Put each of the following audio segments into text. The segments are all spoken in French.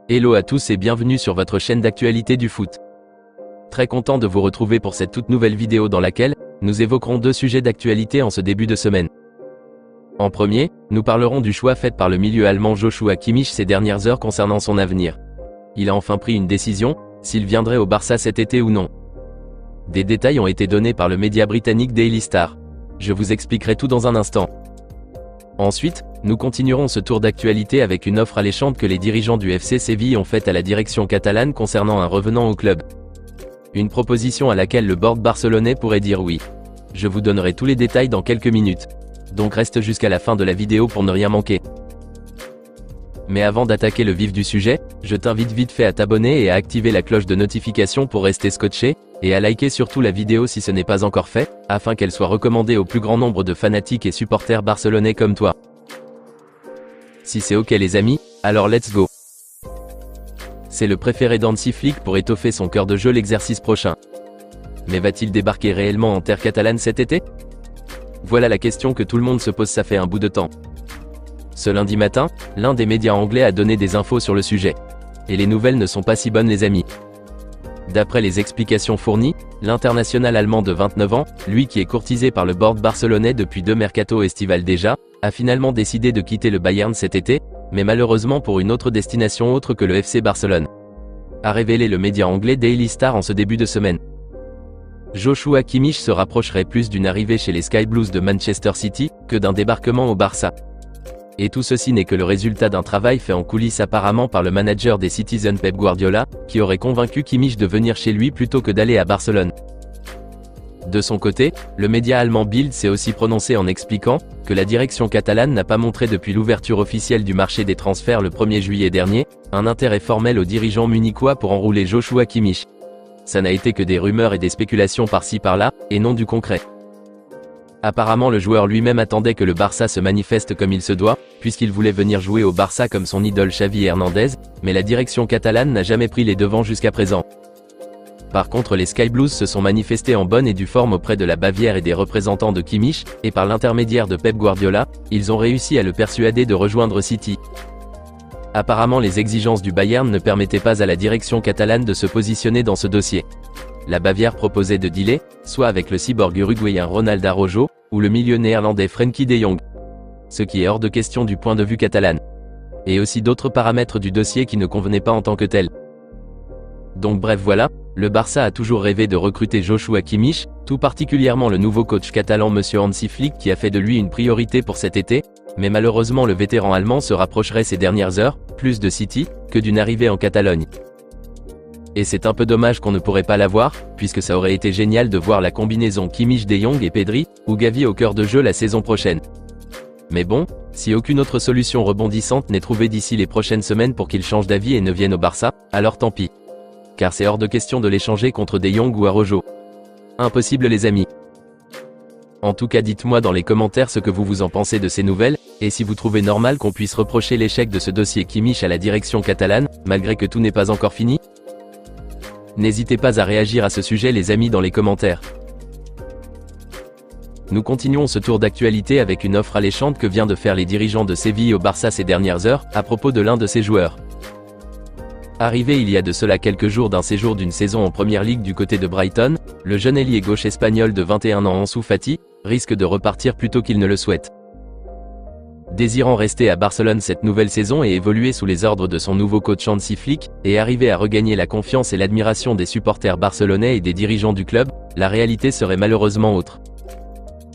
Hello à tous et bienvenue sur votre chaîne d'actualité du foot. Très content de vous retrouver pour cette toute nouvelle vidéo dans laquelle nous évoquerons deux sujets d'actualité en ce début de semaine. En premier, nous parlerons du choix fait par le milieu allemand Joshua Kimmich ces dernières heures concernant son avenir. Il a enfin pris une décision, s'il viendrait au Barça cet été ou non. Des détails ont été donnés par le média britannique Daily Star. Je vous expliquerai tout dans un instant. Ensuite, nous continuerons ce tour d'actualité avec une offre alléchante que les dirigeants du FC Séville ont faite à la direction catalane concernant un revenant au club. Une proposition à laquelle le board barcelonais pourrait dire oui. Je vous donnerai tous les détails dans quelques minutes. Donc reste jusqu'à la fin de la vidéo pour ne rien manquer. Mais avant d'attaquer le vif du sujet, je t'invite vite fait à t'abonner et à activer la cloche de notification pour rester scotché, et à liker surtout la vidéo si ce n'est pas encore fait, afin qu'elle soit recommandée au plus grand nombre de fanatiques et supporters barcelonais comme toi. Si c'est ok les amis, alors let's go. C'est le préféré d'Hansi Flick pour étoffer son cœur de jeu l'exercice prochain. Mais va-t-il débarquer réellement en terre catalane cet été? Voilà la question que tout le monde se pose, ça fait un bout de temps. Ce lundi matin, l'un des médias anglais a donné des infos sur le sujet. Et les nouvelles ne sont pas si bonnes les amis. D'après les explications fournies, l'international allemand de 29 ans, lui qui est courtisé par le board barcelonais depuis 2 mercato estivales déjà, a finalement décidé de quitter le Bayern cet été, mais malheureusement pour une autre destination autre que le FC Barcelone. A révélé le média anglais Daily Star en ce début de semaine. Joshua Kimmich se rapprocherait plus d'une arrivée chez les Sky Blues de Manchester City, que d'un débarquement au Barça. Et tout ceci n'est que le résultat d'un travail fait en coulisses apparemment par le manager des Citizens Pep Guardiola, qui aurait convaincu Kimmich de venir chez lui plutôt que d'aller à Barcelone. De son côté, le média allemand Bild s'est aussi prononcé en expliquant que la direction catalane n'a pas montré depuis l'ouverture officielle du marché des transferts le 1er juillet dernier, un intérêt formel aux dirigeants munichois pour enrouler Joshua Kimmich. Ça n'a été que des rumeurs et des spéculations par-ci par-là, et non du concret. Apparemment le joueur lui-même attendait que le Barça se manifeste comme il se doit, puisqu'il voulait venir jouer au Barça comme son idole Xavi Hernandez, mais la direction catalane n'a jamais pris les devants jusqu'à présent. Par contre les Sky Blues se sont manifestés en bonne et due forme auprès de la Bavière et des représentants de Kimmich, et par l'intermédiaire de Pep Guardiola, ils ont réussi à le persuader de rejoindre City. Apparemment les exigences du Bayern ne permettaient pas à la direction catalane de se positionner dans ce dossier. La Bavière proposait de dealer, soit avec le cyborg uruguayen Ronald Araujo, ou le milieu néerlandais Frenkie de Jong. Ce qui est hors de question du point de vue catalan. Et aussi d'autres paramètres du dossier qui ne convenaient pas en tant que tels. Donc bref voilà, le Barça a toujours rêvé de recruter Joshua Kimmich, tout particulièrement le nouveau coach catalan Monsieur Hansi Flick qui a fait de lui une priorité pour cet été, mais malheureusement le vétéran allemand se rapprocherait ces dernières heures, plus de City, que d'une arrivée en Catalogne. Et c'est un peu dommage qu'on ne pourrait pas l'avoir, puisque ça aurait été génial de voir la combinaison Kimmich, De Jong et Pedri, ou Gavi au cœur de jeu la saison prochaine. Mais bon, si aucune autre solution rebondissante n'est trouvée d'ici les prochaines semaines pour qu'il change d'avis et ne vienne au Barça, alors tant pis. Car c'est hors de question de l'échanger contre De Jong ou Araujo. Impossible les amis. En tout cas dites-moi dans les commentaires ce que vous en pensez de ces nouvelles, et si vous trouvez normal qu'on puisse reprocher l'échec de ce dossier Kimmich à la direction catalane, malgré que tout n'est pas encore fini. N'hésitez pas à réagir à ce sujet les amis dans les commentaires. Nous continuons ce tour d'actualité avec une offre alléchante que vient de faire les dirigeants de Séville au Barça ces dernières heures, à propos de l'un de ses joueurs. Arrivé il y a de cela quelques jours d'un séjour d'une saison en Première Ligue du côté de Brighton, le jeune ailier gauche espagnol de 21 ans Ansu Fati, risque de repartir plutôt qu'il ne le souhaite. Désirant rester à Barcelone cette nouvelle saison et évoluer sous les ordres de son nouveau coach Hansi Flick, et arriver à regagner la confiance et l'admiration des supporters barcelonais et des dirigeants du club, la réalité serait malheureusement autre.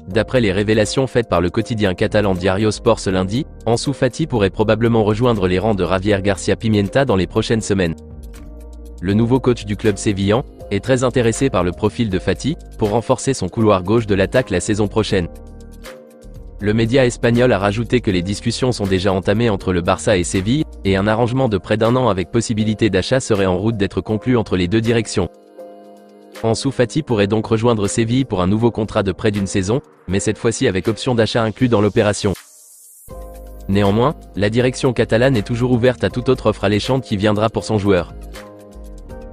D'après les révélations faites par le quotidien catalan Diario Sport ce lundi, Ansu Fati pourrait probablement rejoindre les rangs de Javier Garcia Pimienta dans les prochaines semaines. Le nouveau coach du club sévillan est très intéressé par le profil de Fati, pour renforcer son couloir gauche de l'attaque la saison prochaine. Le média espagnol a rajouté que les discussions sont déjà entamées entre le Barça et Séville, et un arrangement de près d'un an avec possibilité d'achat serait en route d'être conclu entre les deux directions. Ansu Fati pourrait donc rejoindre Séville pour un nouveau contrat de près d'une saison, mais cette fois-ci avec option d'achat inclus dans l'opération. Néanmoins, la direction catalane est toujours ouverte à toute autre offre alléchante qui viendra pour son joueur.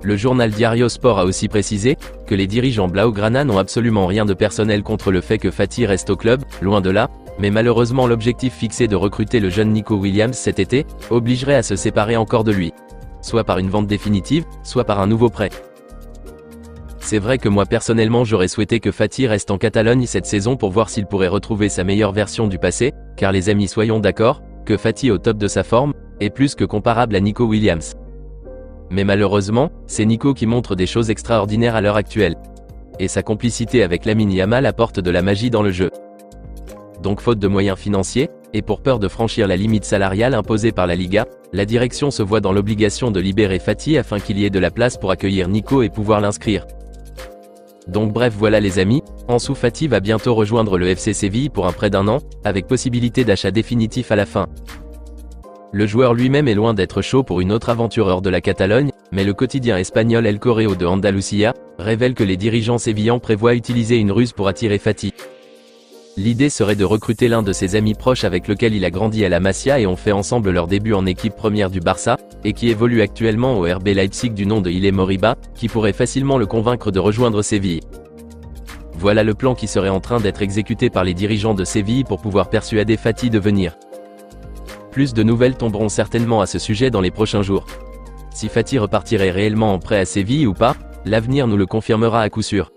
Le journal Diario Sport a aussi précisé que les dirigeants blaugrana n'ont absolument rien de personnel contre le fait que Fati reste au club, loin de là, mais malheureusement l'objectif fixé de recruter le jeune Nico Williams cet été, obligerait à se séparer encore de lui. soit par une vente définitive, soit par un nouveau prêt. C'est vrai que moi personnellement j'aurais souhaité que Fati reste en Catalogne cette saison pour voir s'il pourrait retrouver sa meilleure version du passé, car les amis soyons d'accord, que Fati au top de sa forme, est plus que comparable à Nico Williams. Mais malheureusement, c'est Nico qui montre des choses extraordinaires à l'heure actuelle. Et sa complicité avec Lamine Yamal apporte de la magie dans le jeu. Donc faute de moyens financiers, et pour peur de franchir la limite salariale imposée par la Liga, la direction se voit dans l'obligation de libérer Fati afin qu'il y ait de la place pour accueillir Nico et pouvoir l'inscrire. Donc bref voilà les amis, Ansu Fati va bientôt rejoindre le FC Séville pour un prêt d'1 an, avec possibilité d'achat définitif à la fin. Le joueur lui-même est loin d'être chaud pour une autre aventureur de la Catalogne, mais le quotidien espagnol El Correo de Andalucía révèle que les dirigeants sévillans prévoient utiliser une ruse pour attirer Fati. L'idée serait de recruter l'un de ses amis proches avec lequel il a grandi à la Masia et ont fait ensemble leur début en équipe première du Barça, et qui évolue actuellement au RB Leipzig du nom de Ile Moriba, qui pourrait facilement le convaincre de rejoindre Séville. Voilà le plan qui serait en train d'être exécuté par les dirigeants de Séville pour pouvoir persuader Fati de venir. Plus de nouvelles tomberont certainement à ce sujet dans les prochains jours. Si Fati repartirait réellement en prêt à Séville ou pas, l'avenir nous le confirmera à coup sûr.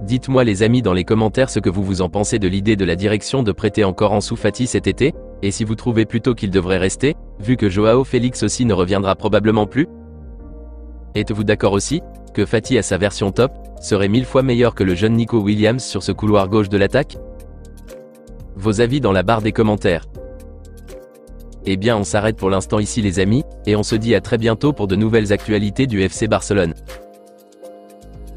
Dites-moi les amis dans les commentaires ce que vous en pensez de l'idée de la direction de prêter encore Ansu Fati cet été, et si vous trouvez plutôt qu'il devrait rester, vu que Joao Félix aussi ne reviendra probablement plus. Êtes-vous d'accord aussi, que Fati à sa version top, serait 1000 fois meilleur que le jeune Nico Williams sur ce couloir gauche de l'attaque? Vos avis dans la barre des commentaires. Eh bien on s'arrête pour l'instant ici les amis, et on se dit à très bientôt pour de nouvelles actualités du FC Barcelone.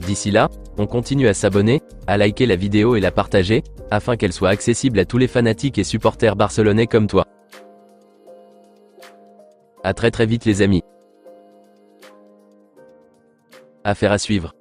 D'ici là, on continue à s'abonner, à liker la vidéo et la partager, afin qu'elle soit accessible à tous les fanatiques et supporters barcelonais comme toi. À très vite les amis. Affaire à suivre.